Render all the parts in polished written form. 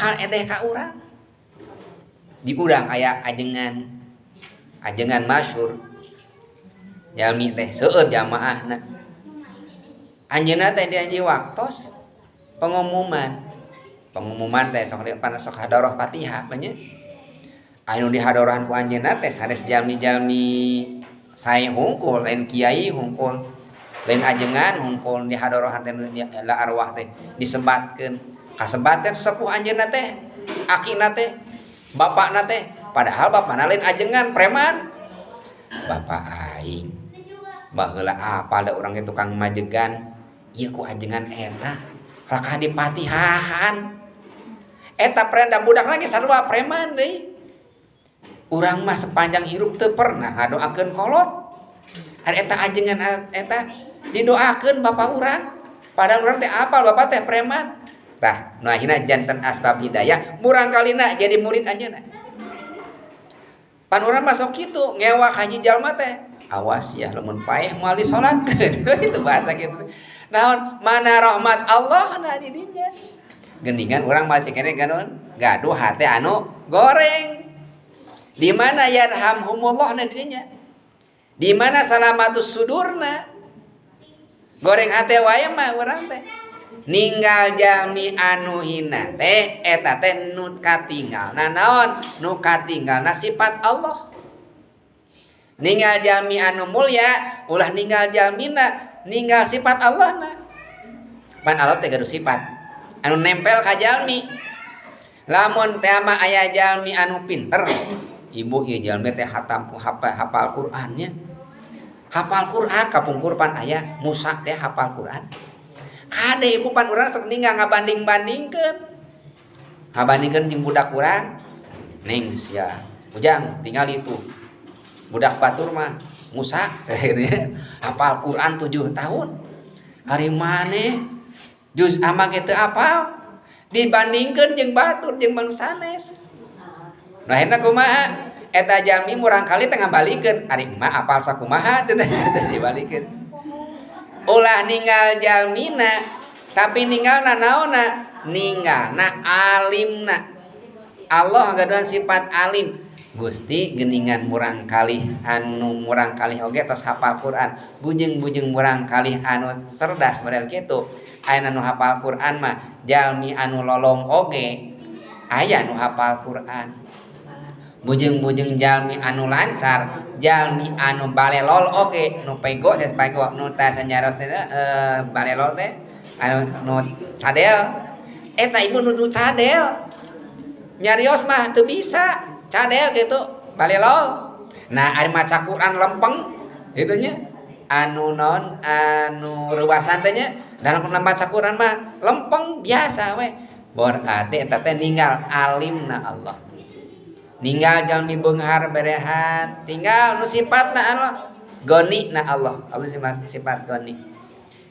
bakal edeh ka urang. Di urang aya ajengan masyhur. Jalmi teh seueur jamaahna. Anjeunna teh di waktos pengumuman teh sok hadarah Fatihah nya. Anu dihadarahan ku anjeunna teh sanes jalmi-jalmi sae hungkul, lain kiai hungkul, lain ajengan hungkul dihadarahan teh la arwah teh disebatkeun. Kasebat teh sepuh anjeunna teh, akina teh, bapakna teh, padahal bapakna lain ajengan preman. Bapak aing baheula apal da urang ge tukang majegan, ieu ku ajengan eta. Kalakah dipatihahan. Eta prenda budakna ge sarua preman deui. Urang mah sepanjang hirup teu pernah ngadoakeun kolot. Ari eta ajengan eta didoakeun bapak urang. Padahal urang teh apal bapak teh preman. Tah, nu akhirna janten asbab hidayah murangkalina jadi murid anjeunna. Pan urang mah sok kitu ngewak haji jalma teh. Awas ya lamun paeh moal disolatkeun. Itu bahasa kitu. Naon mana rahmat Allah na di dinya. Gendingan urang masih kene gaduh hate anu goreng. Di mana yarhamhumullah na dinya? Di mana salamatus sudurna? Goreng hate wae mah urang teh. Ninggal jalmi anu hina teh eta teh nu katinggalna naon? Nu katinggalna sifat Allah. Ninggal jalmi anu mulya ulah ninggal jalmina, ninggal sifat Allahna. Pan Allah teh gaduh sifat anu nempel ka jalmi. Lamun teh mah aya jalmi anu pinter, ibu ieu jalmi teh hafal Qur'annya. Hafal Qur'an kapungkur pan aya Musa teh hafal Qur'an. Kade ibu pan urang sok ninggal ngabanding-bandingkeun. Ngabandingkeun jeung budak urang. Ning sia, ujang tinggal itu. Budak batur mah Musa cenah hafal Qur'an 7 tahun. Hari maneh juz amma ge teu apal. Dibandingkeun jeung batur jeung manu sanes. Nah hendak kumaha? Eta jalmi murangkali tengah balikeun, ari mah apal sakumaha cenah dibalikeun. Ulah ninggal jalmina, tapi ninggalna naonna? Ninggalna alimna. Allah gaduhan sifat alim. Gusti geuningan murangkali anu murangkali oge tos hafal Quran. Bujeng-bujeng murangkali anu cerdas model kitu. Aya nu hafal Quran mah jalmi anu lolong oge aya nu hafal Quran. Bujeng-bujeng jalmi anu lancar, jalmi anu balelol oge nu pego nu teh sanyaros teh balelol teh anu nu cadel. Eta ibu nu cadel. Nyarios mah teu bisa cadel gitu balelol. Nah ari maca Quran lempeng kitu nya. Anu non anu reuasan teh nya dalam maca Quran mah lempeng biasa we. Berarti eta teh ninggal alimna Allah. Ninggal jalmi beunghar berehan, tinggal nu sifatna Allah, goni na Allah. Allah sifat goni.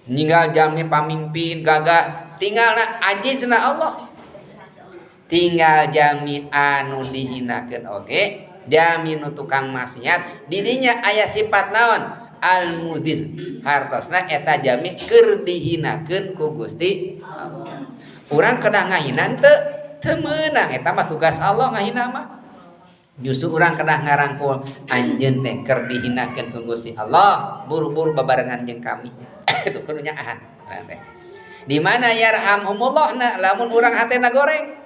Ninggal jalmi pamimpin gagah, tinggalna ajizna Allah. Tinggal jalmi anu dihinakeun oge, jalmi nu tukang maksiat, didinya aya sifat naon? Al-mudil. Hartosna eta jalmi keur dihinakeun ku Gusti Allah. Urang kedah ngahinan teu meunang, eta mah tugas Allah ngahina mah. Justru urang kedah ngarangkul anjeun teh keur dihinakeun ku Gusti Allah, buru-buru babarengan jeung kami. Itu kudu nyaahan. Di mana yarhamhumullah na lamun urang hatena goreng.